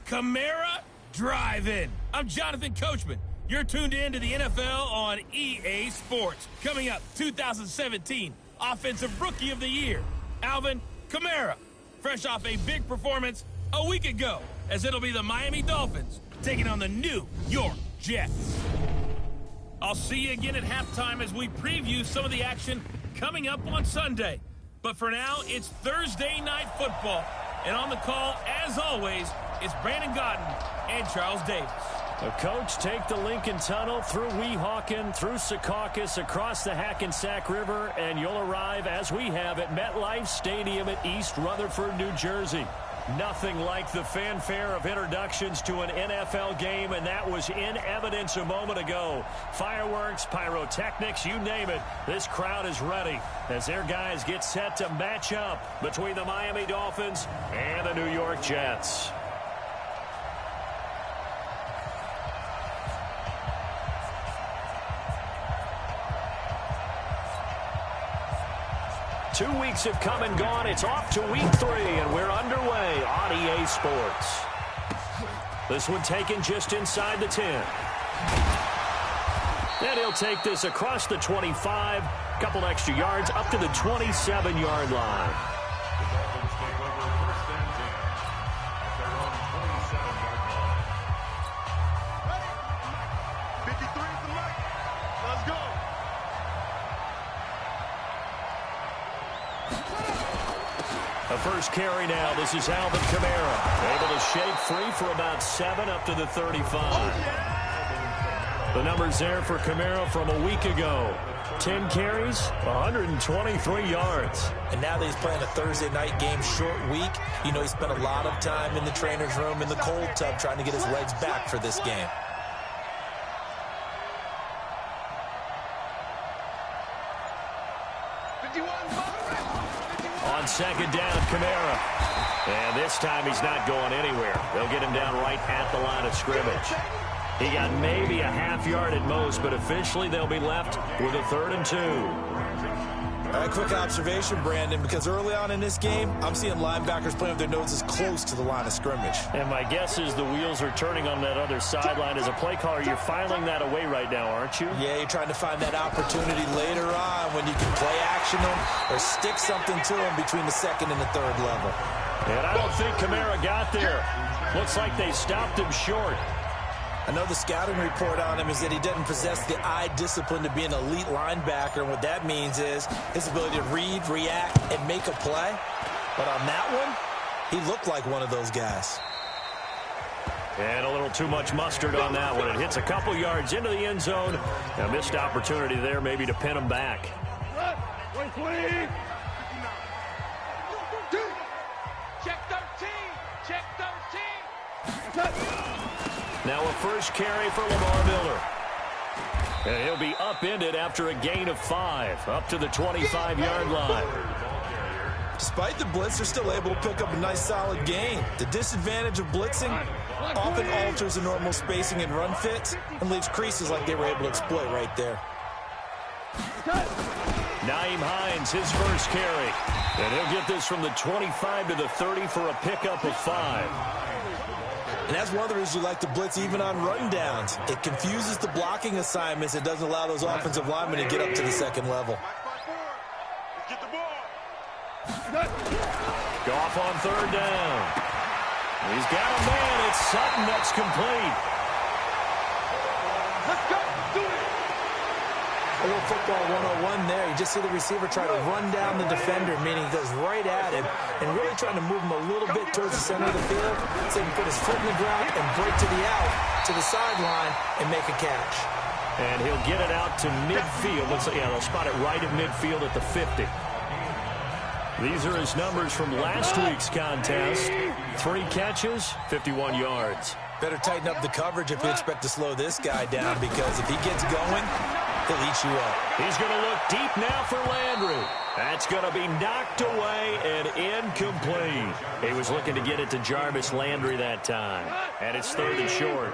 Camara Drive-In. I'm Jonathan Coachman. You're tuned in to the NFL on EA Sports. Coming up, 2017 Offensive Rookie of the Year, Alvin Kamara. Fresh off a big performance a week ago, as it'll be the Miami Dolphins taking on the New York Jets. I'll see you again at halftime as we preview some of the action coming up on Sunday. But for now, it's Thursday Night Football. And on the call, as always, it's Brandon Godden and Charles Davis. The coach, take the Lincoln Tunnel through Weehawken, through Secaucus, across the Hackensack River, and you'll arrive, as we have, at MetLife Stadium at East Rutherford, New Jersey. Nothing like the fanfare of introductions to an NFL game, and that was in evidence a moment ago. Fireworks, pyrotechnics, you name it. This crowd is ready as their guys get set to match up between the Miami Dolphins and the New York Jets. Two weeks have come and gone. It's off to week 3, and we're underway on EA Sports. This one taken just inside the 10. And he'll take this across the 25, couple extra yards, up to the 27-yard line. The first carry now. This is Alvin Kamara. Able to shake free for about 7 up to the 35. The numbers there for Kamara from a week ago. 10 carries, 123 yards. And now that he's playing a Thursday night game, short week, you know he spent a lot of time in the trainer's room, in the cold tub, trying to get his legs back for this game. On second down, Kamara. And this time he's not going anywhere. They'll get him down right at the line of scrimmage. He got maybe a half yard at most, but officially they'll be left with a 3rd and 2. All right, quick observation, Brandon, because early on in this game, I'm seeing linebackers playing with their noses close to the line of scrimmage. And my guess is the wheels are turning on that other sideline. As a play caller, you're filing that away right now, aren't you? Yeah, you're trying to find that opportunity later on when you can play action them or stick something to them between the 2nd and the 3rd level. And I don't think Kamara got there. Looks like they stopped him short. I know the scouting report on him is that he doesn't possess the eye discipline to be an elite linebacker. And what that means is his ability to read, react, and make a play. But on that one, he looked like one of those guys. And a little too much mustard on that one. It hits a couple yards into the end zone. A missed opportunity there maybe to pin him back. Check 13. Check 13. Now a first carry for Lamar Miller. And he'll be upended after a gain of 5, up to the 25-yard line. Despite the blitz, they're still able to pick up a nice solid gain. The disadvantage of blitzing often alters the normal spacing and run fits and leaves creases like they were able to exploit right there. Nyheim Hines, his first carry. And he'll get this from the 25 to the 30 for a pickup of 5. And that's one of the reasons you like to blitz even on rundowns. It confuses the blocking assignments. It doesn't allow those offensive linemen to get up to the 2nd level. Goff on 3rd down. He's got a man. It's Sutton that's complete. Let's go. Do it. A little football 101 there. You just see the receiver try to run down the defender, meaning he goes right at him and really trying to move him a little bit towards the center of the field so he can put his foot in the ground and break to the out, to the sideline, and make a catch. And he'll get it out to midfield. Looks like, yeah, they'll spot it right at midfield at the 50. These are his numbers from last week's contest. 3 catches, 51 yards. Better tighten up the coverage if you expect to slow this guy down, because if he gets going, he'll eat you up. He's going to look deep now for Landry. That's going to be knocked away and incomplete. He was looking to get it to Jarvis Landry that time. And it's 3rd and short.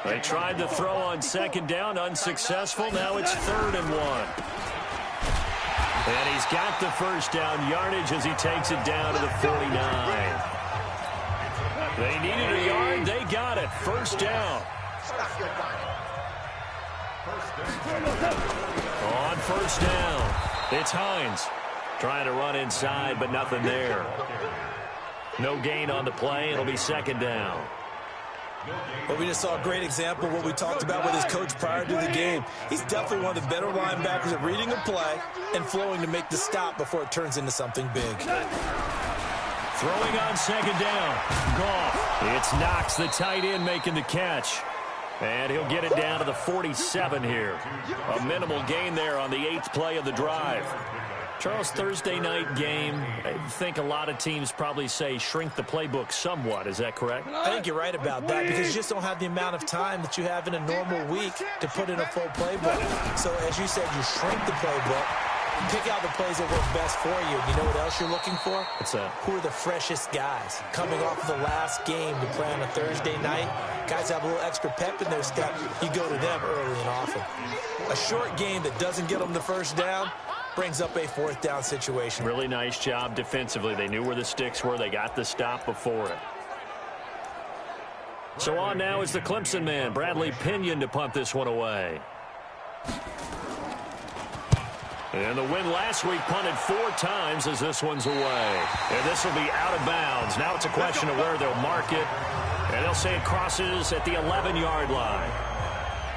They tried to throw on 2nd down, unsuccessful. Now it's 3rd and 1. And he's got the first down yardage as he takes it down to the 49. They needed a yard. at first down. On first down, it's Hines. Trying to run inside, but nothing there. No gain on the play. It'll be second down. Well, we just saw a great example of what we talked about with his coach prior to the game. He's definitely one of the better linebackers at reading a play and flowing to make the stop before it turns into something big. Throwing on second down. Goff. It's Knox, the tight end, making the catch. And he'll get it down to the 47 here. A minimal gain there on the 8th play of the drive. Charles, Thursday night game, I think a lot of teams probably say shrink the playbook somewhat. Is that correct? I think you're right about that because you just don't have the amount of time that you have in a normal week to put in a full playbook. So, as you said, you shrink the playbook, pick out the plays that work best for you. You know what else you're looking for? What's that? Who are the freshest guys? Coming off of the last game to play on a Thursday night, guys have a little extra pep in their step. You go to them early and often. A short game that doesn't get them the first down brings up a 4th down situation. Really nice job defensively. They knew where the sticks were. They got the stop before it. So on now is the Clemson man, Bradley Pinion, to punt this one away. And the win last week punted 4 times as this one's away. And this will be out of bounds. Now it's a question of where they'll mark it. And they'll say it crosses at the 11-yard line.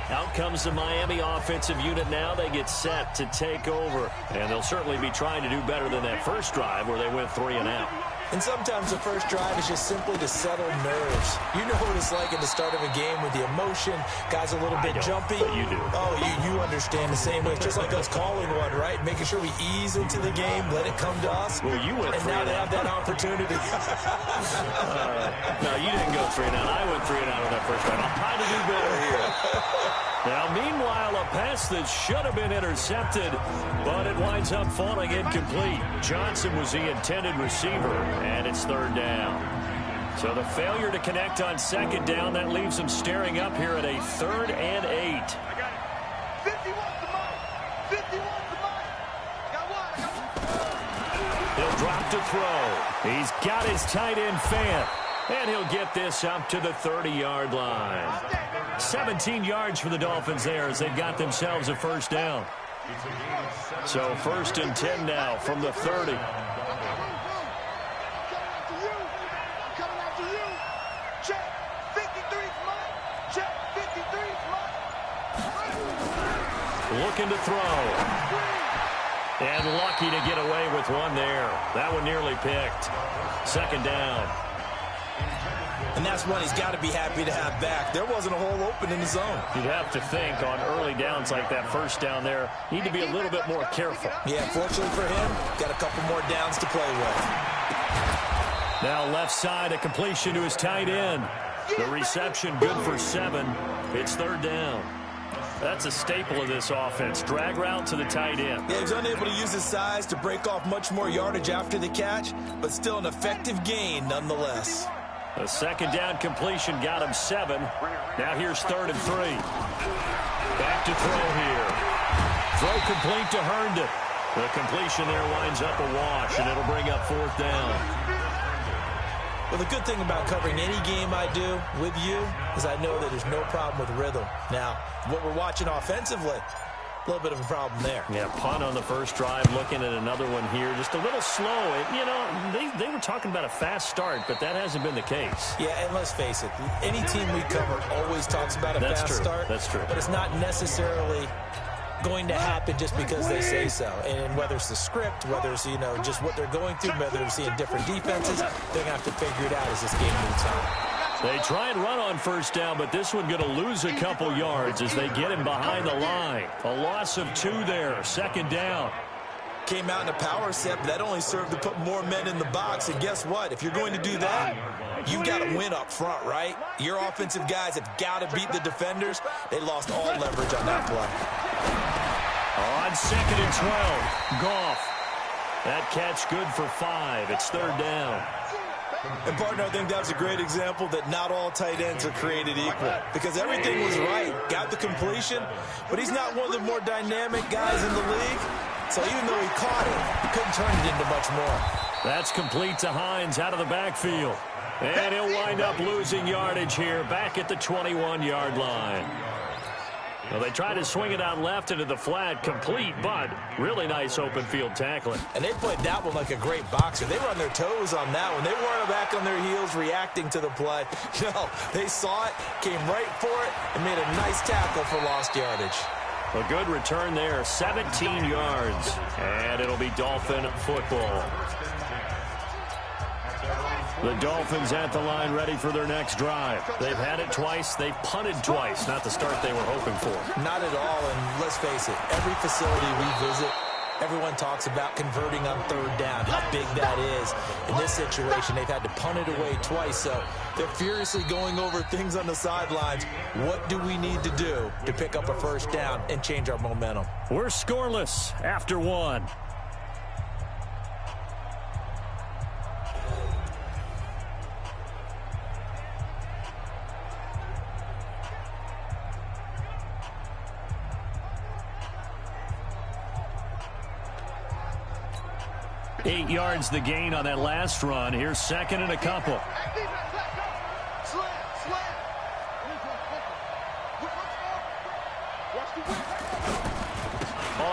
Out comes the Miami offensive unit now. They get set to take over. And they'll certainly be trying to do better than that first drive where they went 3 and out. And sometimes the first drive is just simply to settle nerves. You know what it's like at the start of a game with the emotion. Guys a little bit jumpy. But you do. Oh, you understand the same way. It's just like us calling one, right? Making sure we ease into the game, let it come to us. Well, you went 3 and out. And now they have that opportunity. No, you didn't go 3 and out. I went 3 and out on that first drive. I'm trying to do better here. Now, meanwhile, a pass that should have been intercepted, but it winds up falling incomplete. Johnson was the intended receiver, and it's 3rd down. So the failure to connect on 2nd down, that leaves them staring up here at a 3rd and 8. I got it. 50 wants the money. 50 wants the money. Got one. He'll drop to throw. He's got his tight end Fant. And he'll get this up to the 30-yard line. 17 yards for the Dolphins there as they've got themselves a first down. So 1st and 10 now from the 30. Coming after you. Check 53's mine. Check 53's mine. Looking to throw. And lucky to get away with one there. That one nearly picked. 2nd down. And that's one he's got to be happy to have back. There wasn't a hole open in the zone. You'd have to think on early downs like that first down there, need to be a little bit more careful. Yeah, fortunately for him, got a couple more downs to play with. Now left side, a completion to his tight end. The reception good for 7. It's 3rd down. That's a staple of this offense. Drag route to the tight end. Yeah, he was unable to use his size to break off much more yardage after the catch, but still an effective gain nonetheless. A 2nd down completion got him 7. Now here's 3rd and 3. Back to throw here. Throw complete to Herndon. The completion there winds up a wash, and it'll bring up 4th down. Well, the good thing about covering any game I do with you is I know that there's no problem with rhythm. Now, what we're watching offensively, a little bit of a problem there. Yeah, punt on the first drive, looking at another one here. Just a little slow. You know, they were talking about a fast start, but that hasn't been the case. Yeah, and let's face it, any team we cover always talks about a fast start. That's true. But it's not necessarily going to happen just because they say so. And whether it's the script, whether it's, you know, just what they're going through, whether they're seeing different defenses, they're going to have to figure it out as this game moves on. They try and run on first down, but this one going to lose a couple yards as they get him behind the line. A loss of 2 there, 2nd down. Came out in a power set, but that only served to put more men in the box. And guess what? If you're going to do that, you've got to win up front, right? Your offensive guys have got to beat the defenders. They lost all leverage on that play. On 2nd and 12, Goff. That catch good for 5. It's 3rd down. And, partner, I think that's a great example that not all tight ends are created equal. Because everything was right. Got the completion, but he's not one of the more dynamic guys in the league. So even though he caught it, he couldn't turn it into much more. That's complete to Hines out of the backfield. And he'll wind up losing yardage here back at the 21-yard line. Well, they tried to swing it out left into the flat, complete, but really nice open field tackling. And they played that one like a great boxer. They were on their toes on that one. They weren't back on their heels reacting to the play. No, they saw it, came right for it, and made a nice tackle for lost yardage. A good return there, 17 yards. And it'll be Dolphin football. The Dolphins at the line ready for their next drive. They've had it twice. They've punted twice. Not the start they were hoping for. Not at all, and let's face it, every facility we visit, everyone talks about converting on third down, how big that is. In this situation, they've had to punt it away twice, so they're furiously going over things on the sidelines. What do we need to do to pick up a first down and change our momentum? We're scoreless after one. Eight yards the gain on that last run. Here's second and a couple. On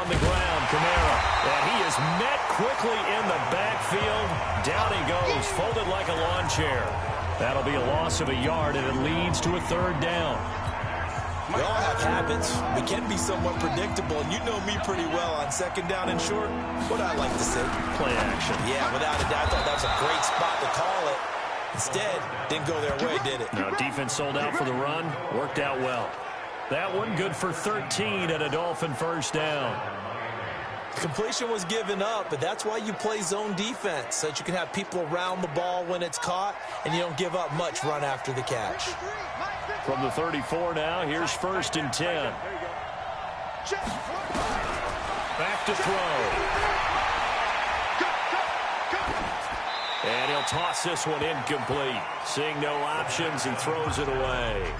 the ground, Kamara. And he is met quickly in the backfield. Down he goes, folded like a lawn chair. That'll be a loss of a yard, and it leads to a third down. We all have habits. We can be somewhat predictable, and you know me pretty well on second down and short. What I like to say? Play action. Yeah, without a doubt, I thought that was a great spot to call it. Instead, didn't go their way, did it? No, defense sold out for the run. Worked out well. That one good for 13 and a Dolphin first down. Completion was given up, but that's why you play zone defense, so that you can have people around the ball when it's caught, and you don't give up much run after the catch. From the 34 now, here's first and 10. Back to throw. And he'll toss this one incomplete. Seeing no options and throws it away.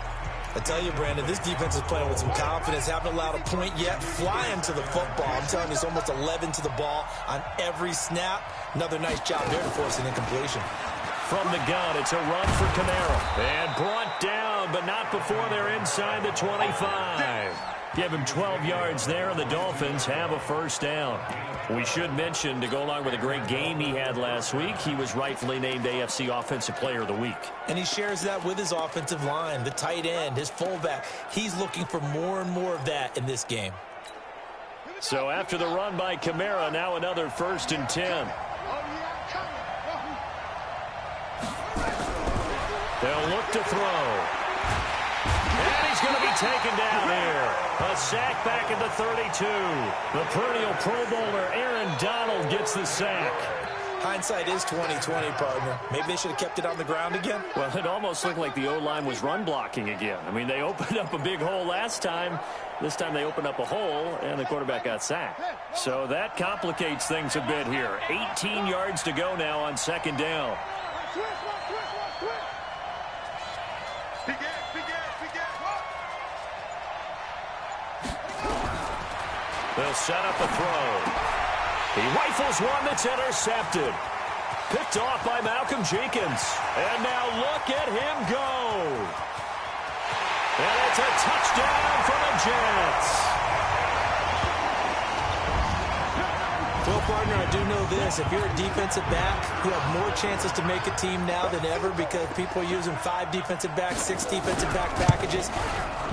I tell you, Brandon, this defense is playing with some confidence. Haven't allowed a point yet. Flying to the football. I'm telling you, it's almost 11 to the ball on every snap. Another nice job there to force an incompletion. From the gun, it's a run for Kamara. And brought down, but not before they're inside the 25. Give him 12 yards there, and the Dolphins have a first down. We should mention, to go along with a great game he had last week, he was rightfully named AFC Offensive Player of the Week. And he shares that with his offensive line, the tight end, his fullback. He's looking for more and more of that in this game. So after the run by Kamara, now another first and 10. They'll look to throw. And he's going to be taken down here. A sack back at the 32. The perennial Pro Bowler Aaron Donald gets the sack. Hindsight is 20/20, partner. Maybe they should have kept it on the ground again. Well, it almost looked like the O-line was run blocking again. I mean, they opened up a big hole last time. This time they opened up a hole, and the quarterback got sacked. So that complicates things a bit here. 18 yards to go now on second down. They'll set up a throw. He rifles one that's intercepted. Picked off by Malcolm Jenkins. And now look at him go. And it's a touchdown for the Jets. Well, partner, I do know this. If you're a defensive back, you have more chances to make a team now than ever because people are using 5 defensive backs, 6 defensive back packages.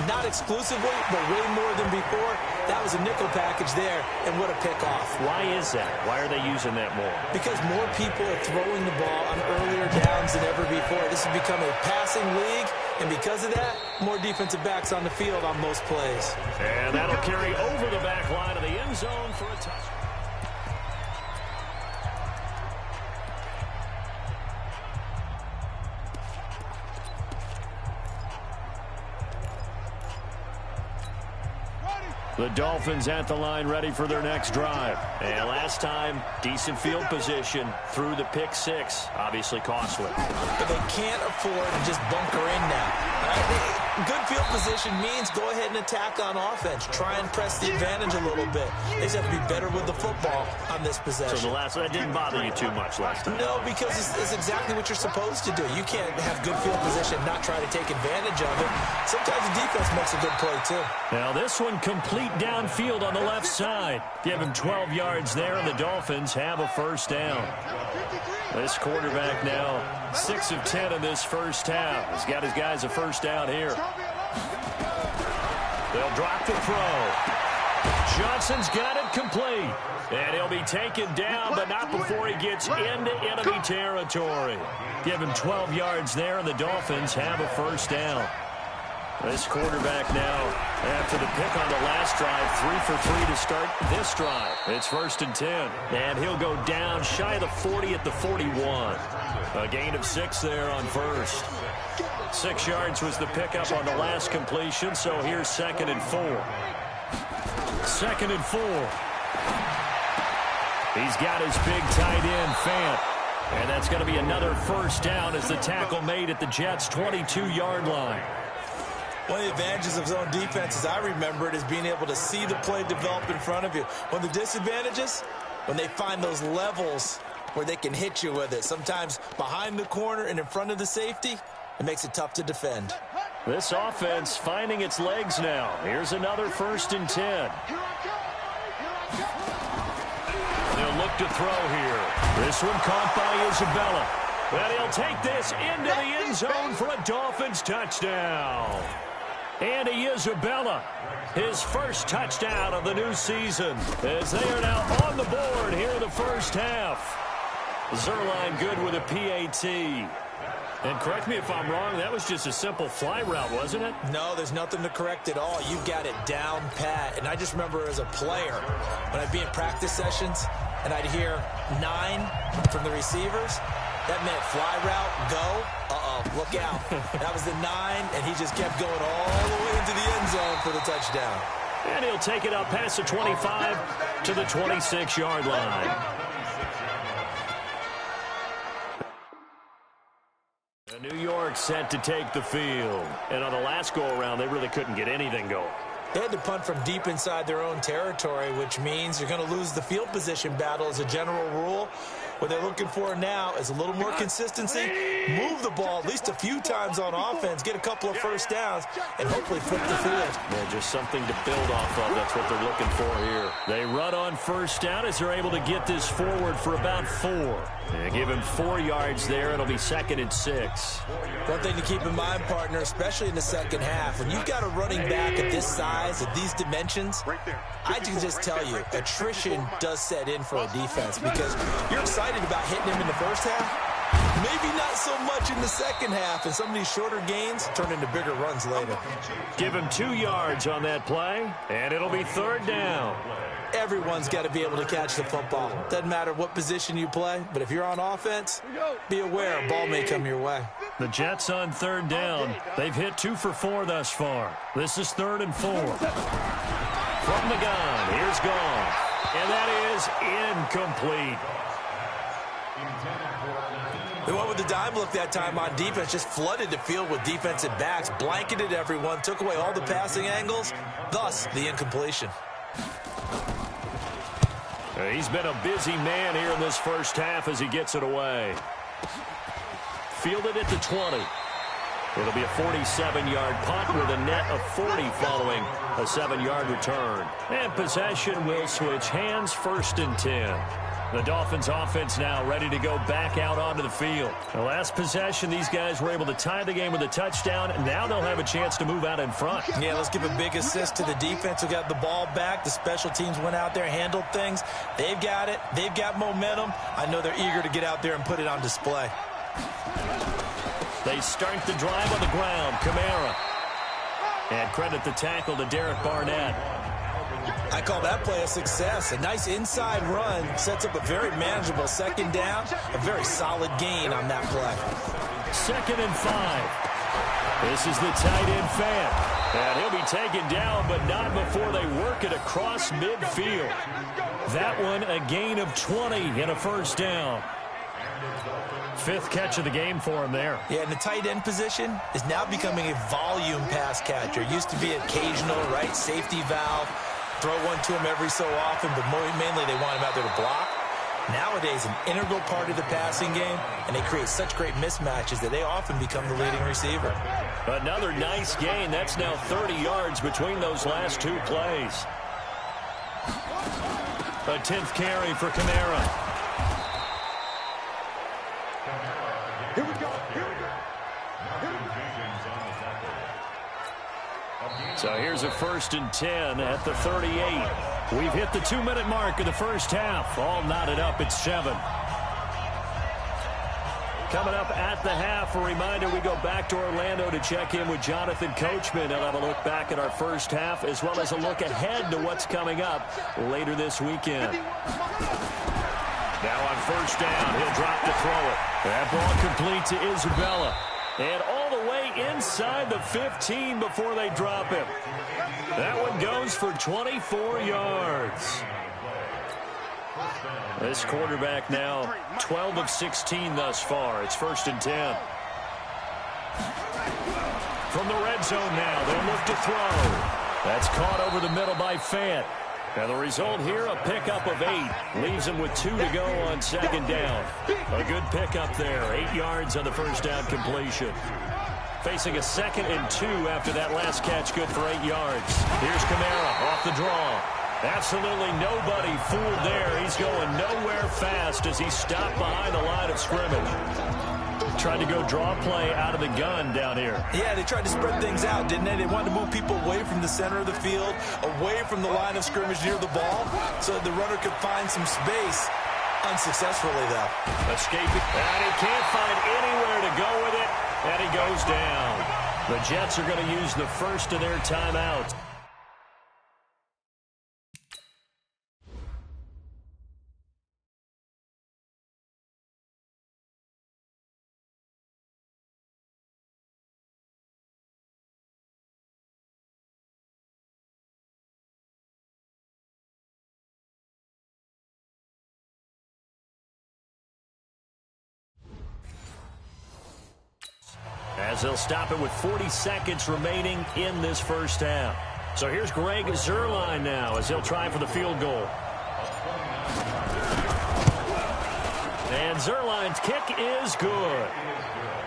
Not exclusively, but way more than before. That was a nickel package there, and what a pickoff. Why is that? Why are they using that more? Because more people are throwing the ball on earlier downs than ever before. This has become a passing league, and because of that, more defensive backs on the field on most plays. And that'll carry over the back line of the end zone for a touchdown. The Dolphins at the line ready for their next drive. And last time, decent field position through the pick 6. Obviously costly. But they can't afford to just bunker in now. Good field position means go ahead and attack on offense. Try and press the advantage a little bit. They just have to be better with the football on this possession. So the last one, that didn't bother you too much last time? No, because it's exactly what you're supposed to do. You can't have good field position and not try to take advantage of it. Sometimes the defense makes a good play, too. Now this one complete downfield on the left side. Give him 12 yards there, and the Dolphins have a first down. This quarterback now 6 of 10 in this first half. He's got his guys a first down here. They'll drop the throw. Johnson's got it complete. And he'll be taken down, but not before he gets into enemy territory. Give him 12 yards there, and the Dolphins have a first down. This quarterback now, after the pick on the last drive, 3 for 3 to start this drive. It's 1st and 10. And he'll go down shy of the 40 at the 41. A gain of 6 there on first. 6 yards was the pickup on the last completion, so here's 2nd and 4. 2nd and 4. He's got his big tight end, Fant. And that's going to be another first down as the tackle made at the Jets' 22-yard line. One of the advantages of zone defense, as I remember it, is being able to see the play develop in front of you. One of the disadvantages, when they find those levels where they can hit you with it, sometimes behind the corner and in front of the safety, it makes it tough to defend. This offense finding its legs now. Here's another 1st and 10. They'll look to throw here. This one caught by Isabella. And he'll take this into the end zone for a Dolphins touchdown. Andy Isabella, his first touchdown of the new season, as they are now on the board here in the first half. Zerline good with a PAT. And correct me if I'm wrong, that was just a simple fly route, wasn't it? No, there's nothing to correct at all. You got it down pat. And I just remember as a player, when I'd be in practice sessions, and I'd hear 9 from the receivers, that meant fly route, go, look out. That was the 9, and he just kept going all the way into the end zone for the touchdown. And he'll take it up past the 25 to the 26-yard line. New York set to take the field. And on the last go-around, they really couldn't get anything going. They had to punt from deep inside their own territory, which means you're going to lose the field position battle as a general rule. What they're looking for now is a little more consistency, move the ball at least a few times on offense, get a couple of first downs, and hopefully flip the field. Yeah, just something to build off of. That's what they're looking for here. They run on first down as they're able to get this forward for about 4. And give him 4 yards there. It'll be 2nd and 6. One thing to keep in mind, partner, especially in the second half, when you've got a running back at this size, at these dimensions, I can just tell you, attrition does set in for a defense because you're excited about hitting him in the first half. Maybe not so much in the second half, and some of these shorter gains turn into bigger runs later. Give him 2 yards on that play, and it'll be 3rd down. Everyone's got to be able to catch the football. Doesn't matter what position you play, but if you're on offense, be aware a ball may come your way. The Jets on 3rd down. They've hit 2 for 4 thus far. This is 3rd and 4. From the gun, here's Goff. And that is incomplete. They went with the dime look that time on defense, just flooded the field with defensive backs, blanketed everyone, took away all the passing angles, thus the incompletion. He's been a busy man here in this first half as he gets it away. Fielded at the 20. It'll be a 47-yard punt with a net of 40 following a 7-yard return. And possession will switch hands, 1st and 10. The Dolphins offense now ready to go back out onto the field. The last possession, these guys were able to tie the game with a touchdown, and now they'll have a chance to move out in front. Yeah, let's give a big assist to the defense who got the ball back. The special teams went out there, handled things. They've got it. They've got momentum. I know they're eager to get out there and put it on display. They start the drive on the ground. Kamara. And credit the tackle to Derek Barnett. I call that play a success. A nice inside run sets up a very manageable 2nd down. A very solid gain on that play. 2nd and 5. This is the tight end Fant. And he'll be taken down, but not before they work it across midfield. That one a gain of 20 and a first down. Fifth catch of the game for him there. Yeah, and the tight end position is now becoming a volume pass catcher. Used to be occasional, right, safety valve, throw one to him every so often, but mainly they want him out there to block. Nowadays, an integral part of the passing game, and they create such great mismatches that they often become the leading receiver. Another nice gain. That's now 30 yards between those last two plays. A 10th carry for Kamara. Here we go. Here we go. So here's a 1st and 10 at the 38. We've hit the 2-minute mark of the first half. All knotted up at 7. Coming up at the half, a reminder we go back to Orlando to check in with Jonathan Coachman. He'll have a look back at our first half as well as a look ahead to what's coming up later this weekend. Now on 1st down, he'll drop to throw it. That ball complete to Isabella. And all the way inside the 15 before they drop him. That one goes for 24 yards. This quarterback now 12 of 16 thus far. It's 1st and 10. From the red zone now, they'll look to throw. That's caught over the middle by Fant. And the result here, a pickup of 8. Leaves him with 2 to go on 2nd down. A good pickup there. 8 yards on the 1st down completion. Facing a 2nd and 2 after that last catch, good for 8 yards. Here's Kamara off the draw. Absolutely nobody fooled there. He's going nowhere fast as he stopped behind the line of scrimmage. Tried to go draw play out of the gun down here. Yeah, they tried to spread things out, didn't they? They wanted to move people away from the center of the field, away from the line of scrimmage near the ball, so that the runner could find some space. Unsuccessfully, though. Escaping, and he can't find anywhere to go with it, and he goes down. The Jets are going to use the first of their timeouts. As they'll stop it with 40 seconds remaining in this first half. So here's Greg Zuerlein now as he'll try for the field goal. And Zuerlein's kick is good.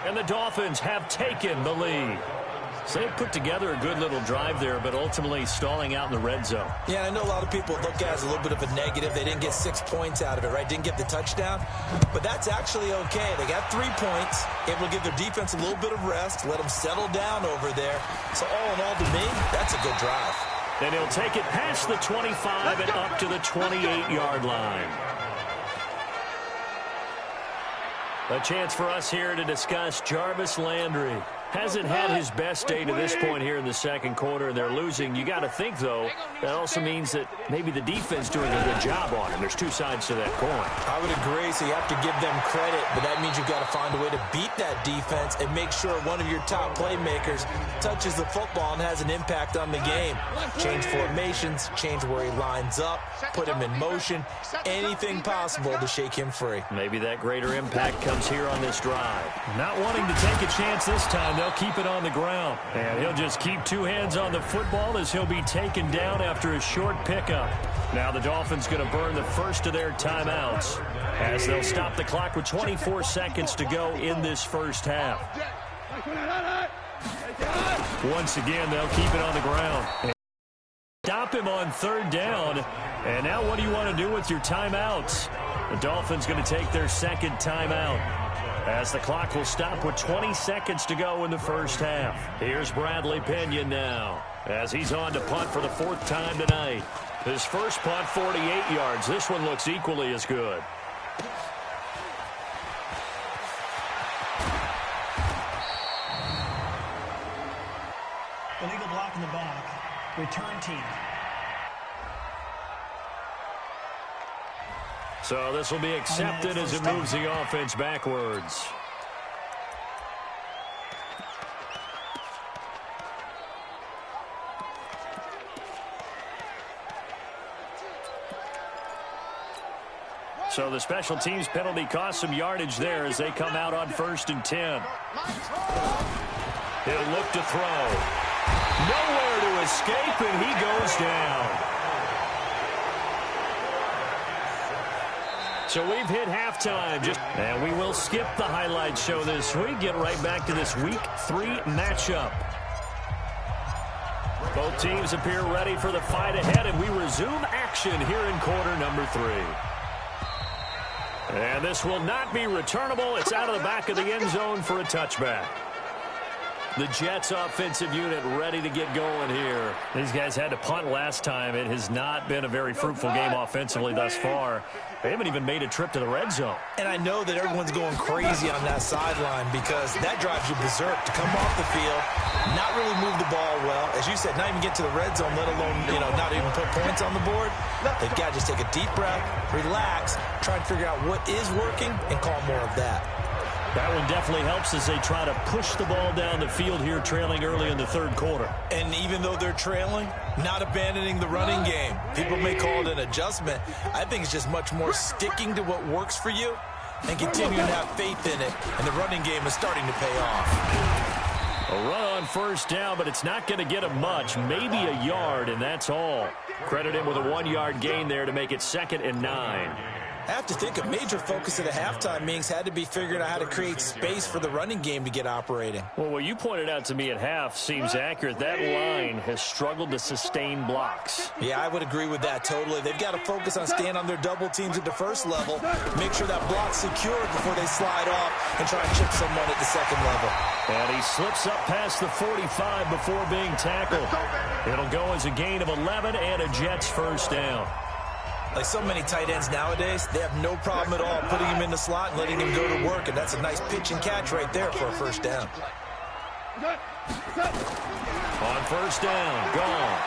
And the Dolphins have taken the lead. So they put together a good little drive there, but ultimately stalling out in the red zone. Yeah, I know a lot of people look at it as a little bit of a negative. They didn't get 6 points out of it, right? Didn't get the touchdown. But that's actually okay. They got 3 points. Able to give their defense a little bit of rest, let them settle down over there. So all in all, to me, that's a good drive. And he'll take it past the 25 and up to the 28-yard line. A chance for us here to discuss Jarvis Landry. Hasn't had his best day to this point here in the second quarter. They're losing. You got to think, though, that also means that maybe the defense doing a good job on him. There's 2 sides to that coin. I would agree, so you have to give them credit, but that means you've got to find a way to beat that defense and make sure one of your top playmakers touches the football and has an impact on the game. Change formations, change where he lines up, put him in motion, anything possible to shake him free. Maybe that greater impact comes here on this drive. Not wanting to take a chance this time, they'll keep it on the ground. And he'll just keep 2 hands on the football as he'll be taken down after a short pickup. Now the Dolphins going to burn the first of their timeouts as they'll stop the clock with 24 seconds to go in this first half. Once again, they'll keep it on the ground. Stop him on 3rd down. And now what do you want to do with your timeouts? The Dolphins going to take their 2nd timeout as the clock will stop with 20 seconds to go in the first half. Here's Bradley Pinion now as he's on to punt for the 4th time tonight. His first punt, 48 yards. This one looks equally as good. Illegal block in the back. Return team. So this will be accepted as it moves the offense backwards. So the special teams penalty cost some yardage there as they come out on 1st and 10. He'll look to throw. Nowhere to escape, and he goes down. So we've hit halftime. And we will skip the highlight show this week. Get right back to this Week 3 matchup. Both teams appear ready for the fight ahead, and we resume action here in quarter number 3. And this will not be returnable. It's out of the back of the end zone for a touchback. The Jets offensive unit ready to get going here. These guys had to punt last time. It has not been a very fruitful game offensively thus far. They haven't even made a trip to the red zone. And I know that everyone's going crazy on that sideline because that drives you berserk to come off the field, not really move the ball well. As you said, not even get to the red zone, let alone, not even put points on the board. They've got to just take a deep breath, relax, try and figure out what is working, and call more of that. That one definitely helps as they try to push the ball down the field here, trailing early in the third quarter. And even though they're trailing, not abandoning the running game. People may call it an adjustment. I think it's just much more sticking to what works for you and continuing to have faith in it. And the running game is starting to pay off. A run on first down, but it's not going to get him much. Maybe a yard, and that's all. Credit him with a 1-yard gain there to make it 2nd and 9. I have to think a major focus of the halftime meetings had to be figuring out how to create space for the running game to get operating. Well, what you pointed out to me at half seems accurate. That line has struggled to sustain blocks. Yeah, I would agree with that totally. They've got to focus on staying on their double teams at the first level, make sure that block's secured before they slide off and try and chip someone at the second level. And he slips up past the 45 before being tackled. It'll go as a gain of 11 and a Jets first down. Like so many tight ends nowadays, they have no problem at all putting him in the slot and letting him go to work, and that's a nice pitch and catch right there for a first down. On first down, gone.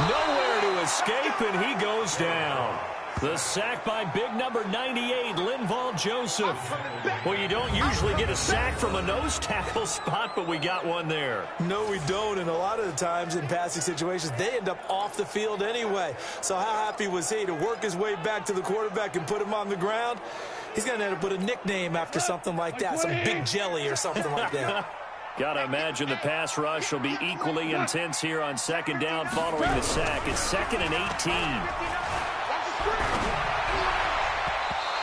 Nowhere to escape, and he goes down. The sack by big number 98, Linval Joseph. Well, you don't usually get a sack from a nose tackle spot, but we got one there. No, we don't, and a lot of the times in passing situations, they end up off the field anyway. So how happy was he to work his way back to the quarterback and put him on the ground? He's going to have to put a nickname after something like that, some Big Jelly or something like that. Got to imagine the pass rush will be equally intense here on 2nd down following the sack. It's 2nd and 18.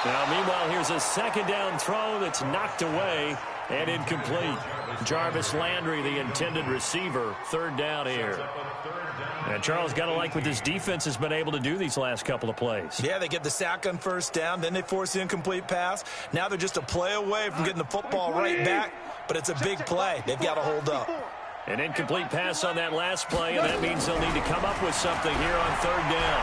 Now, meanwhile, here's a 2nd down throw that's knocked away and incomplete. Jarvis Landry, the intended receiver, 3rd down here. And Charles, got to like what this defense has been able to do these last couple of plays. Yeah, they get the sack on first down, then they force the incomplete pass. Now they're just a play away from getting the football right back, but it's a big play. They've got to hold up. An incomplete pass on that last play, and that means they'll need to come up with something here on 3rd down.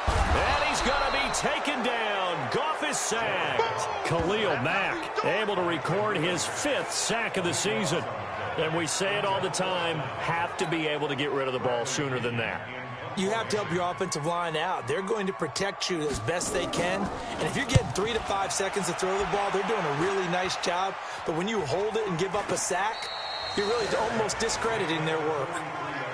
And he's going to be taken down. Goff is sacked. Khalil Mack able to record his 5th sack of the season. And we say it all the time, have to be able to get rid of the ball sooner than that. You have to help your offensive line out. They're going to protect you as best they can. And if you're getting 3 to 5 seconds to throw the ball, they're doing a really nice job. But when you hold it and give up a sack, you're really almost discrediting their work.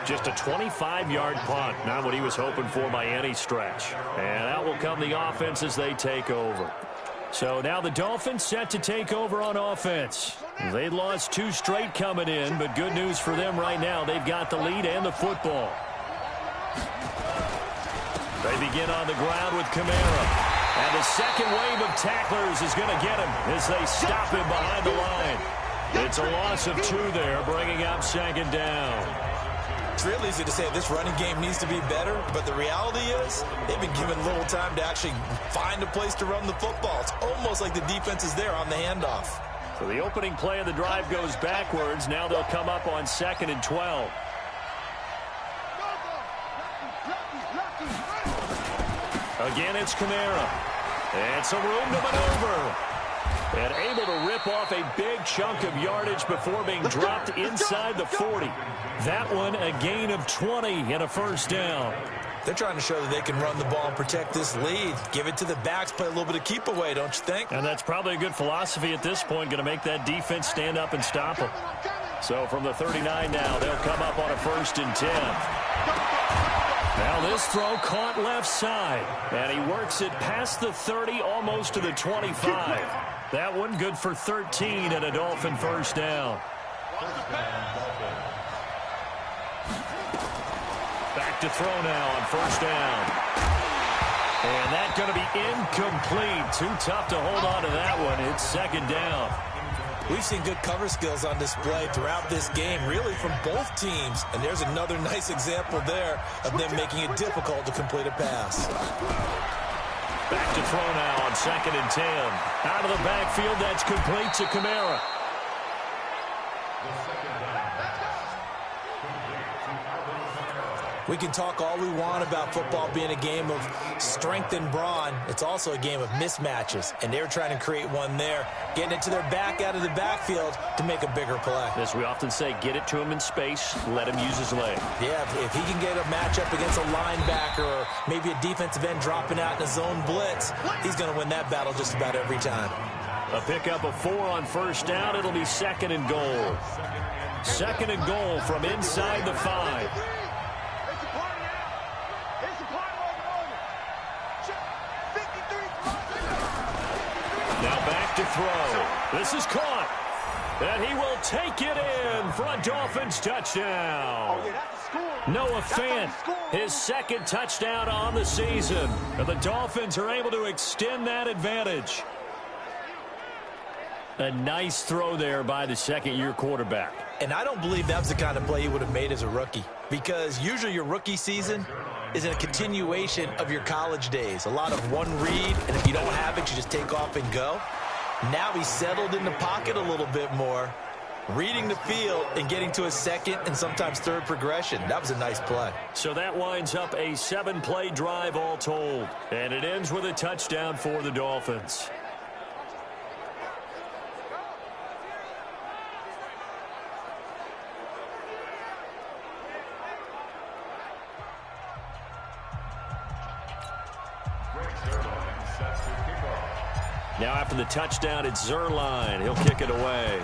Just a 25-yard punt, not what he was hoping for by any stretch. And out will come the offense as they take over. So now the Dolphins set to take over on offense. They lost 2 straight coming in, but good news for them right now. They've got the lead and the football. They begin on the ground with Kamara. And the second wave of tacklers is going to get him as they stop him behind the line. It's a loss of 2 there, bringing up 2nd down. It's real easy to say this running game needs to be better, but the reality is they've been given little time to actually find a place to run the football. It's almost like the defense is there on the handoff. So the opening play of the drive goes backwards. Now they'll come up on 2nd and 12. Again, it's Kamara. And some room to maneuver. And able to rip off a big chunk of yardage before being dropped inside the 40. That one a gain of 20 and a first down. They're trying to show that they can run the ball and protect this lead. Give it to the backs, play a little bit of keep away, don't you think? And that's probably a good philosophy at this point, going to make that defense stand up and stop them. So from the 39 now, they'll come up on a 1st and 10. Now this throw caught left side, and he works it past the 30, almost to the 25. That one good for 13 and a Dolphin first down. Back to throw now on first down. And that's going to be incomplete. Too tough to hold on to that one. It's second down. We've seen good cover skills on display throughout this game, really from both teams. And there's another nice example there of them making it difficult to complete a pass. Back to throw now on second and 10. Out of the backfield, that's complete to Kamara. We can talk all we want about football being a game of strength and brawn. It's also a game of mismatches, and they're trying to create one there, getting it to their back out of the backfield to make a bigger play. As we often say, get it to him in space, let him use his leg. Yeah, if he can get a matchup against a linebacker or maybe a defensive end dropping out in a zone blitz, he's going to win that battle just about every time. A pickup of 4 on first down. It'll be second and goal. Second and goal from inside the 5. Now back to throw. This is caught. And he will take it in for a Dolphins touchdown. Noah Fant, his second touchdown on the season. And the Dolphins are able to extend that advantage. A nice throw there by the second-year quarterback. And I don't believe that was the kind of play he would have made as a rookie, because usually your rookie season is a continuation of your college days. A lot of one read, and if you don't have it, you just take off and go. Now he's settled in the pocket a little bit more, reading the field and getting to a second and sometimes third progression. That was a nice play. So that winds up a 7-play drive all told, and it ends with a touchdown for the Dolphins. Now after the touchdown, it's Zerline. He'll kick it away.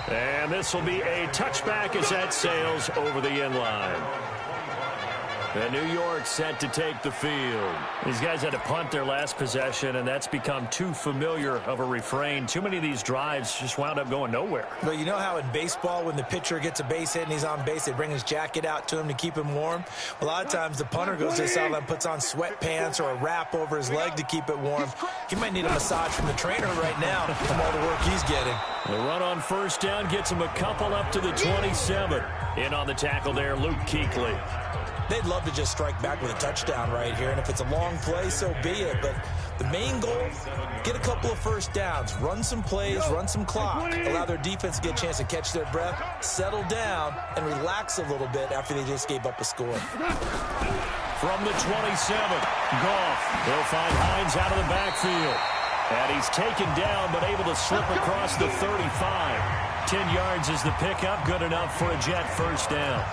And this will be a touchback as that sails over the end line. And New York set to take the field. These guys had to punt their last possession, and that's become too familiar of a refrain. Too many of these drives just wound up going nowhere. Well, you know how in baseball, when the pitcher gets a base hit and he's on base, they bring his jacket out to him to keep him warm? A lot of times the punter goes to the sideline, puts on sweatpants or a wrap over his leg to keep it warm. He might need a massage from the trainer right now from all the work he's getting. The run on first down gets him a couple up to the 27. In on the tackle there, Luke Kuechly. They'd love to just strike back with a touchdown right here, and if it's a long play, so be it. But the main goal, get a couple of first downs, run some plays, run some clock, allow their defense to get a chance to catch their breath, settle down, and relax a little bit after they just gave up a score. From the 27, Goff. He'll find Hines out of the backfield. And he's taken down, but able to slip across the 35. 10 yards is the pickup, good enough for a Jet first down.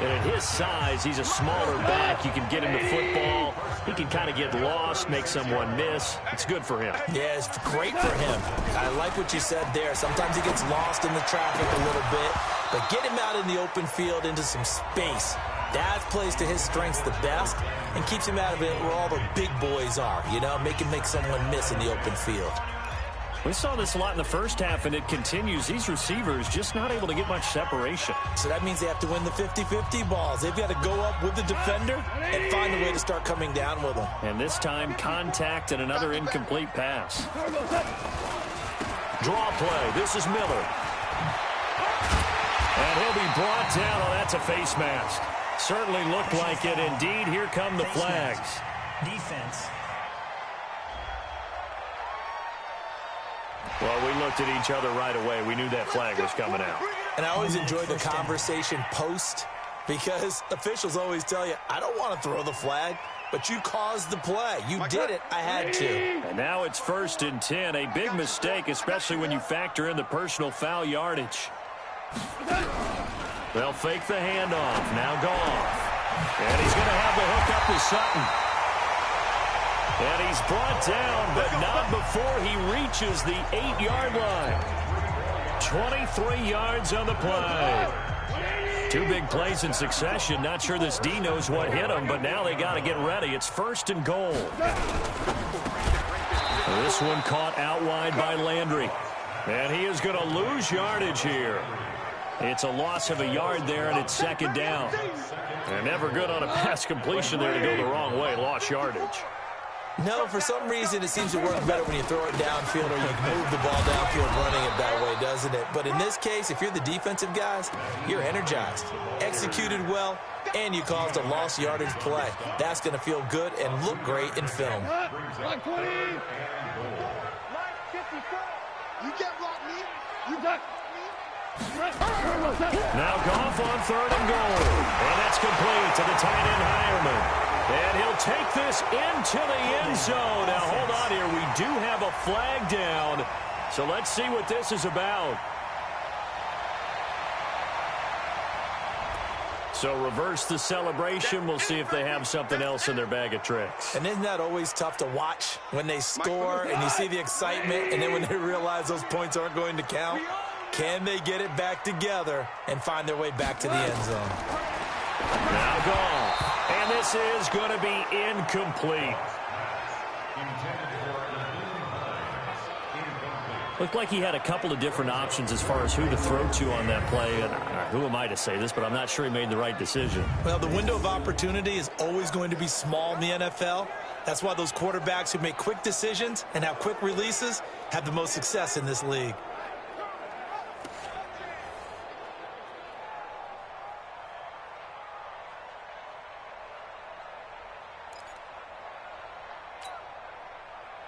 And at his size, he's a smaller back. You can get him to football. He can kind of get lost, make someone miss. It's good for him. Yeah, it's great for him. I like what you said there. Sometimes he gets lost in the traffic a little bit, but get him out in the open field into some space. That plays to his strengths the best and keeps him out of it where all the big boys are, you know, make someone miss in the open field. We saw this a lot in the first half, and it continues. These receivers just not able to get much separation. So that means they have to win the 50-50 balls. They've got to go up with the defender and find a way to start coming down with them. And this time, contact and another incomplete pass. Draw play. This is Miller. And he'll be brought down. Oh, that's a face mask. Certainly looked like it. Indeed, here come the flags. Defense. Well, we looked at each other right away. We knew that flag was coming out. And I always enjoy the conversation post, because officials always tell you, I don't want to throw the flag, but you caused the play. You did it. I had to. And now it's 1st and 10. A big mistake, especially when you factor in the personal foul yardage. They'll fake the handoff. Now Goff. And he's going to have the hook up to Sutton. And he's brought down, but not before he reaches the 8-yard line. 23 yards on the play. Two big plays in succession. Not sure this D knows what hit him, but now they got to get ready. It's 1st and goal. This one caught out wide by Landry. And he is going to lose yardage here. It's a loss of a yard there, and it's 2nd down. And never good on a pass completion there to go the wrong way. Lost yardage. No, for some reason it seems to work better when you throw it downfield or you move the ball downfield running it that way, doesn't it? But in this case, if you're the defensive guys, you're energized, executed well, and you caused a lost yardage play. That's going to feel good and look great in film. Line 54. You get blocked me. You got Now Goff on 3rd and goal. And that's complete to the tight end Hireman. And he'll take this into the end zone. Now, hold on here. We do have a flag down. So let's see what this is about. So reverse the celebration. We'll see if they have something else in their bag of tricks. And isn't that always tough to watch when they score and you see the excitement and then when they realize those points aren't going to count? Can they get it back together and find their way back to the end zone? Now Goff. And this is going to be incomplete. Looked like he had a couple of different options as far as who to throw to on that play. And who am I to say this, but I'm not sure he made the right decision. Well, the window of opportunity is always going to be small in the NFL. That's why those quarterbacks who make quick decisions and have quick releases have the most success in this league.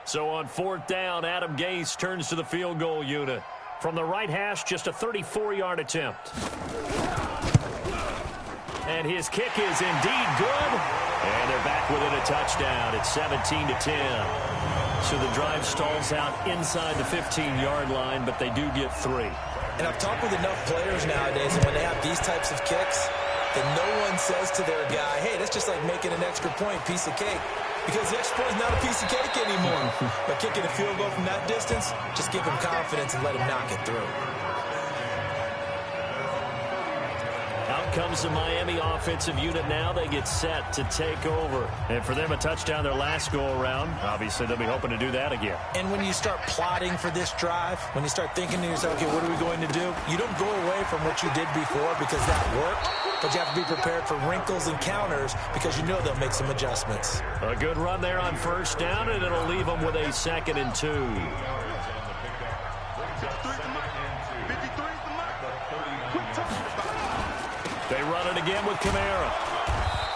So on 4th down, Adam Gase turns to the field goal unit. From the right hash, just a 34-yard attempt. And his kick is indeed good. And they're back within a touchdown. It's 17-10. So the drive stalls out inside the 15-yard line, but they do get 3. And I've talked with enough players nowadays, and when they have these types of kicks, then no one says to their guy, hey, that's just like making an extra point, piece of cake. Because the extra point is not a piece of cake anymore. But kicking a field goal from that distance, just give him confidence and let him knock it through. Out comes the Miami offensive unit now. They get set to take over. And for them, a touchdown their last go-around. Obviously, they'll be hoping to do that again. And when you start plotting for this drive, when you start thinking to yourself, okay, what are we going to do? You don't go away from what you did before because that worked. But you have to be prepared for wrinkles and counters because you know they'll make some adjustments. A good run there on 1st down, and it'll leave them with a 2nd and 2. They run it again with Kamara.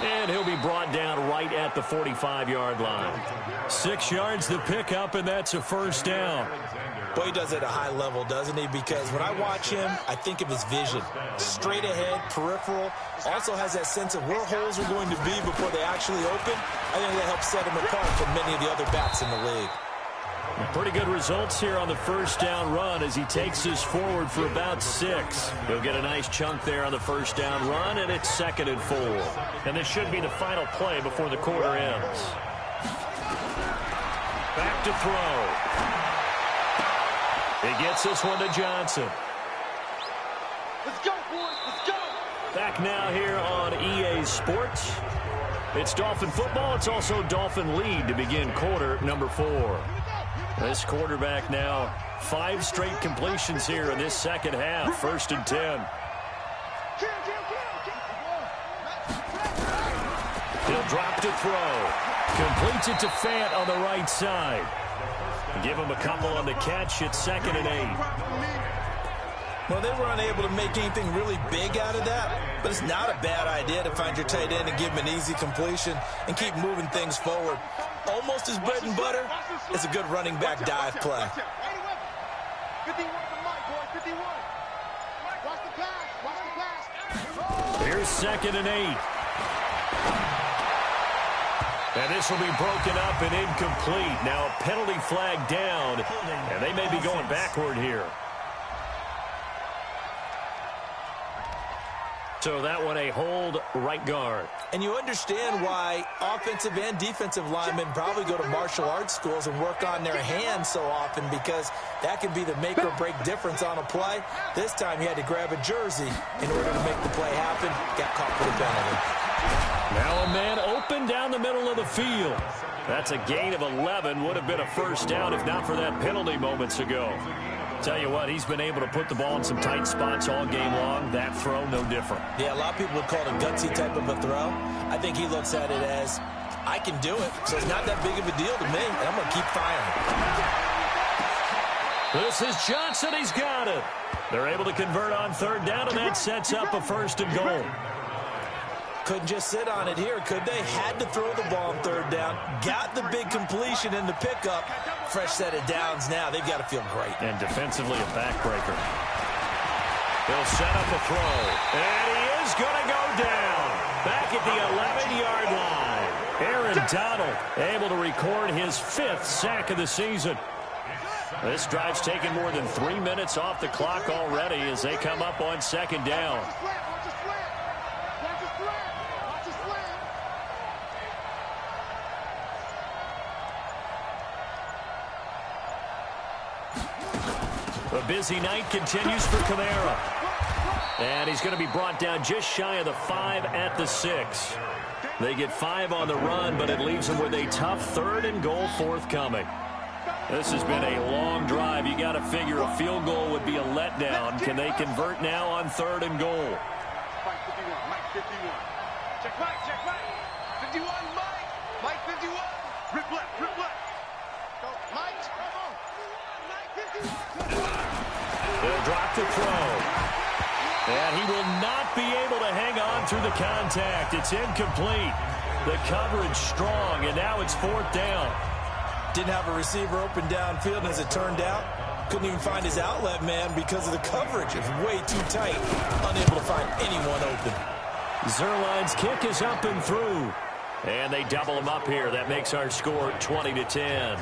And he'll be brought down right at the 45-yard line. 6 yards the pickup, and that's a 1st down. Boy, he does it at a high level, doesn't he? Because when I watch him, I think of his vision. Straight ahead, peripheral. Also has that sense of where holes are going to be before they actually open. I think that helps set him apart from many of the other backs in the league. Pretty good results here on the 1st down run as he takes us forward for about 6. He'll get a nice chunk there on the 1st down run, and it's 2nd and 4. And this should be the final play before the quarter ends. Back to throw. He gets this one to Johnson. Let's go, boys. Let's go. Back now here on EA Sports. It's Dolphin football. It's also Dolphin lead to begin quarter number 4. This quarterback now 5 straight completions here in this 2nd half. 1st and 10. He'll drop to throw. Completes it to Fant on the right side. Give him a couple on the catch. It's 2nd and 8. Well, they were unable to make anything really big out of that, but it's not a bad idea to find your tight end and give him an easy completion and keep moving things forward. Almost his bread and butter. It's a good running back dive play. 51 for Mike, boys. 51. Watch the pass. Watch the pass. Here's 2nd and 8. And this will be broken up and incomplete. Now a penalty flag down, and they may be going backward here. So that one a hold right guard. And you understand why offensive and defensive linemen probably go to martial arts schools and work on their hands so often, because that can be the make or break difference on a play. This time he had to grab a jersey in order to make the play happen. Got caught for the penalty. Now a man open down the middle of the field. That's a gain of 11. Would have been a first down if not for that penalty moments ago. Tell you what, he's been able to put the ball in some tight spots all game long. That throw, no different. Yeah, a lot of people would call it a gutsy type of a throw. I think he looks at it as, I can do it, so it's not that big of a deal to me, and I'm going to keep firing. This is Johnson. He's got it. They're able to convert on third down, and that sets up a first and goal. Couldn't just sit on it here, could they? Had to throw the ball on third down. Got the big completion in the pickup. Fresh set of downs now. They've got to feel great. And defensively a backbreaker. He'll set up a throw. And he is going to go down. Back at the 11-yard line. Aaron Donald able to record his 5th sack of the season. This drive's taken more than 3 minutes off the clock already as they come up on second down. A busy night continues for Kamara. And he's going to be brought down just shy of the 5 at the 6. They get 5 on the run, but it leaves them with a tough 3rd and goal forthcoming. This has been a long drive. You got to figure a field goal would be a letdown. Can they convert now on 3rd and goal? Mike 51, Mike 51. Check Mike, check Mike. 51, Mike. Mike 51. Rip left, rip left. Go, Mike, come on. Mike 51. They'll drop the throw. And he will not be able to hang on through the contact. It's incomplete. The coverage strong, and now it's 4th down. Didn't have a receiver open downfield, and as it turned out, couldn't even find his outlet man because of the coverage. It's way too tight. Unable to find anyone open. Zerline's kick is up and through. And they double him up here. That makes our score 20-10.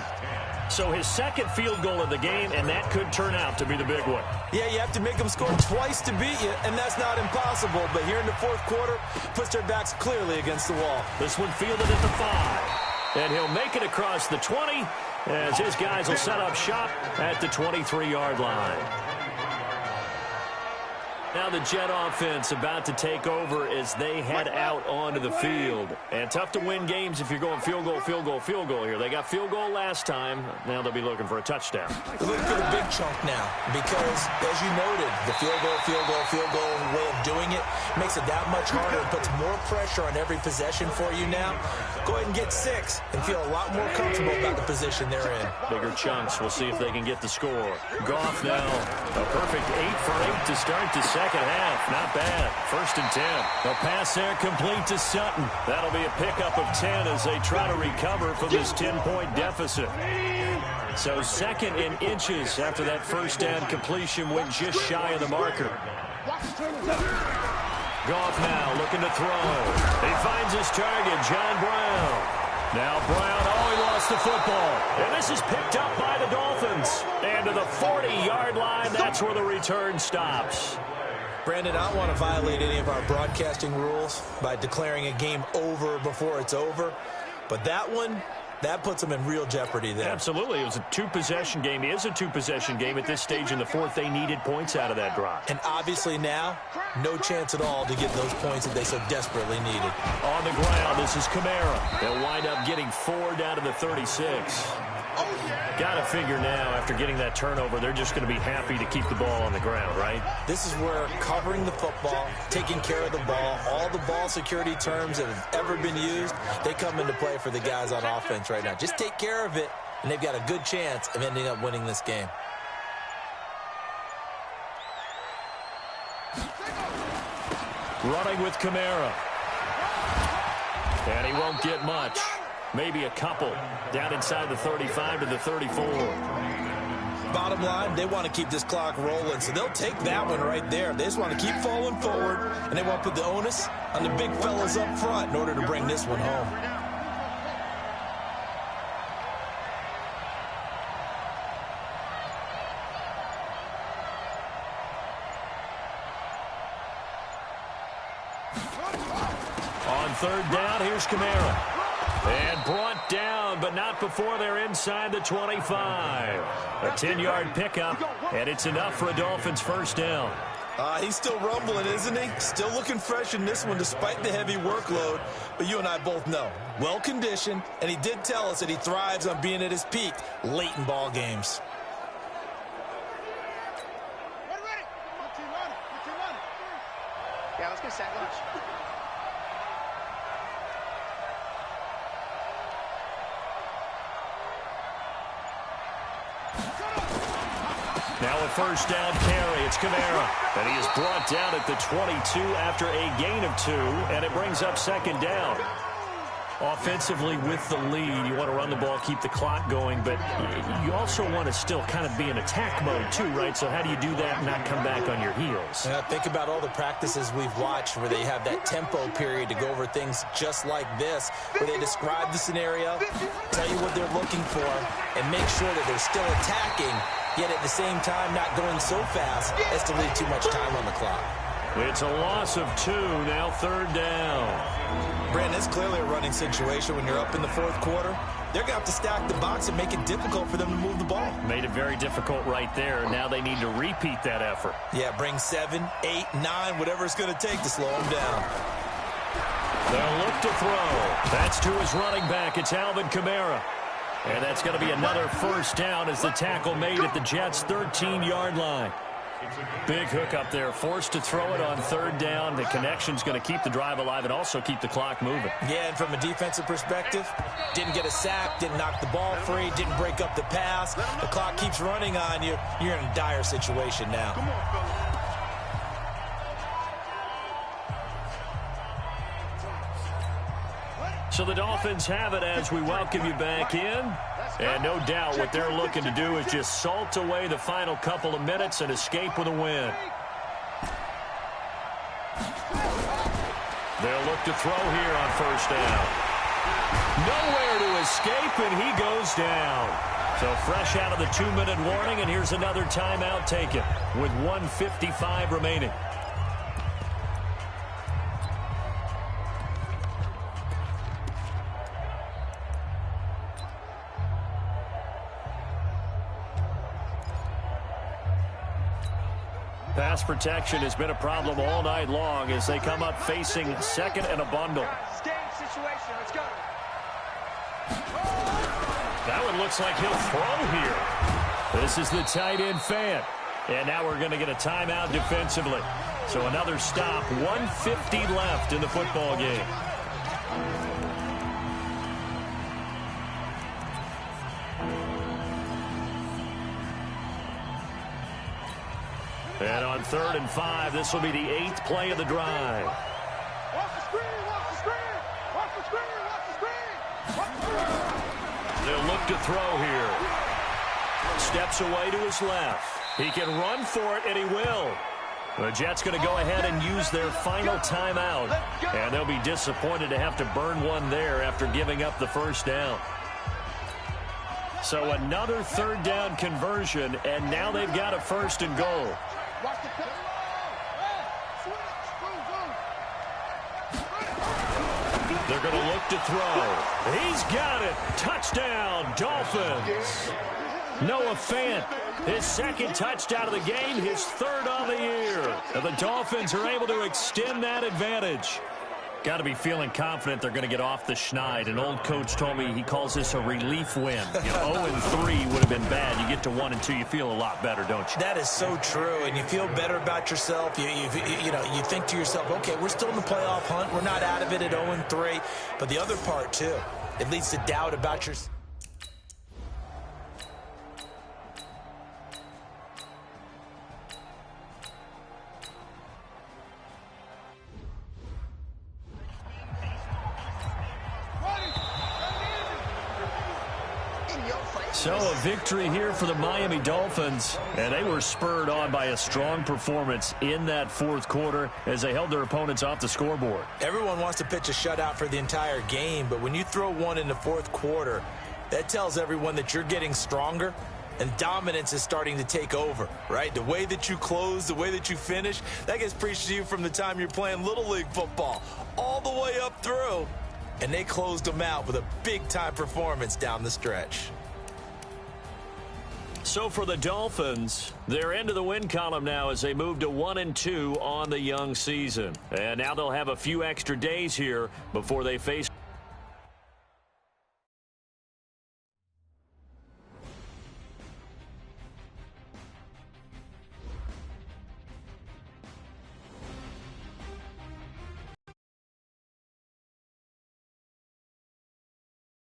So his 2nd field goal of the game, and that could turn out to be the big one. Yeah, you have to make them score twice to beat you, and that's not impossible. But here in the 4th quarter, puts their backs clearly against the wall. This one fielded at the 5. And he'll make it across the 20 as his guys will set up shop at the 23-yard line. Now the Jet offense about to take over as they head out onto the field. And tough to win games if you're going field goal, field goal, field goal here. They got field goal last time. Now they'll be looking for a touchdown. They're looking for the big chunk now because, as you noted, the field goal way of doing it makes it that much harder. It puts more pressure on every possession for you now. Go ahead and get 6 and feel a lot more comfortable about the position they're in. Bigger chunks. We'll see if they can get the score. Goff now a perfect 8 for 8 to start the second half. Not bad. 1st and 10. The pass there complete to Sutton. That'll be a pickup of 10 as they try to recover from this 10-point deficit. So 2nd in inches after that first down completion went just shy of the marker. Goff now looking to throw. He finds his target, John Brown. Now Brown, he lost the football. And this is picked up by the Dolphins. And to the 40-yard line, that's where the return stops. Brandon, I don't want to violate any of our broadcasting rules by declaring a game over before it's over. But that one, that puts them in real jeopardy there. Absolutely. It was a 2-possession game. It is a 2-possession game at this stage in the 4th. They needed points out of that drive. And obviously now, no chance at all to get those points that they so desperately needed. On the ground, this is Kamara. They'll wind up getting 4 down to the 36. Got to figure now, after getting that turnover, they're just going to be happy to keep the ball on the ground, right? This is where covering the football, taking care of the ball, all the ball security terms that have ever been used, they come into play for the guys on offense right now. Just take care of it, and they've got a good chance of ending up winning this game. Running with Kamara. And he won't get much. Maybe a couple. Down inside the 35 to the 34. Bottom line, they want to keep this clock rolling, so they'll take that one right there. They just want to keep falling forward, and they want to put the onus on the big fellas up front in order to bring this one home. third down. Here's Kamara. And brought down, but not before they're inside the 25. A 10-yard pickup, and it's enough for a Dolphins first down. He's still rumbling, isn't he? Still looking fresh in this one despite the heavy workload. But you and I both know, well-conditioned, and he did tell us that he thrives on being at his peak late in ball games. Yeah, let's get sack lunch. Now a first down carry. It's Kamara. And he is brought down at the 22 after a gain of 2. And it brings up second down. Offensively with the lead, you want to run the ball, keep the clock going, but you also want to still kind of be in attack mode too, right? So how do you do that and not come back on your heels? Yeah, think about all the practices we've watched where they have that tempo period to go over things just like this, where they describe the scenario, tell you what they're looking for, and make sure that they're still attacking, yet at the same time not going so fast as to leave too much time on the clock. It's a loss of 2, now third down. Brandon, it's clearly a running situation when you're up in the fourth quarter. They're going to have to stack the box and make it difficult for them to move the ball. Made it very difficult right there. Now they need to repeat that effort. Yeah, bring 7, 8, 9, whatever it's going to take to slow them down. They'll look to throw. That's to his running back. It's Alvin Kamara. And that's going to be another first down as the tackle made at the Jets' 13-yard line. Big hook up there, forced to throw it on third down. The connection's going to keep the drive alive and also keep the clock moving. Yeah, and from a defensive perspective, didn't get a sack, didn't knock the ball free, didn't break up the pass. The clock keeps running on you. You're in a dire situation now. Come on, fellas. So the Dolphins have it as we welcome you back in. And no doubt what they're looking to do is just salt away the final couple of minutes and escape with a win. They'll look to throw here on first down. Nowhere to escape, and he goes down. So fresh out of the 2-minute warning, and here's another timeout taken with 1:55 remaining. Pass protection has been a problem all night long as they come up facing second and a bundle. Situation. Let's go. That one looks like he'll throw here. This is the tight end fan. And now we're going to get a timeout defensively. So another stop, 1:50 left in the football game. And on 3rd and 5, this will be the 8th play of the drive. Watch the screen, watch the screen, watch the screen, watch the screen, watch the screen. They'll look to throw here. Steps away to his left. He can run for it, and he will. The Jets going to go ahead and use their final timeout. And they'll be disappointed to have to burn one there after giving up the first down. So another third down conversion, and now they've got a 1st and goal. They're going to look to throw. He's got it. Touchdown, Dolphins. Noah Fant, his 2nd touchdown of the game, his 3rd on the year. And the Dolphins are able to extend that advantage. Got to be feeling confident they're going to get off the schneid. An old coach told me he calls this a relief win. 0-3 would have been bad. You get to 1-2, you feel a lot better, don't you? That is so true, and you feel better about yourself. You think to yourself, okay, we're still in the playoff hunt. We're not out of it at 0-3. But the other part, too, it leads to doubt about yourself. So a victory here for the Miami Dolphins, and they were spurred on by a strong performance in that 4th quarter as they held their opponents off the scoreboard. Everyone wants to pitch a shutout for the entire game, but when you throw one in the 4th quarter, that tells everyone that you're getting stronger and dominance is starting to take over, right? The way that you close, the way that you finish, that gets preached to you from the time you're playing Little League football all the way up through. And they closed them out with a big-time performance down the stretch. So for the Dolphins, they're into the win column now as they move to 1-2 on the young season. And now they'll have a few extra days here before they face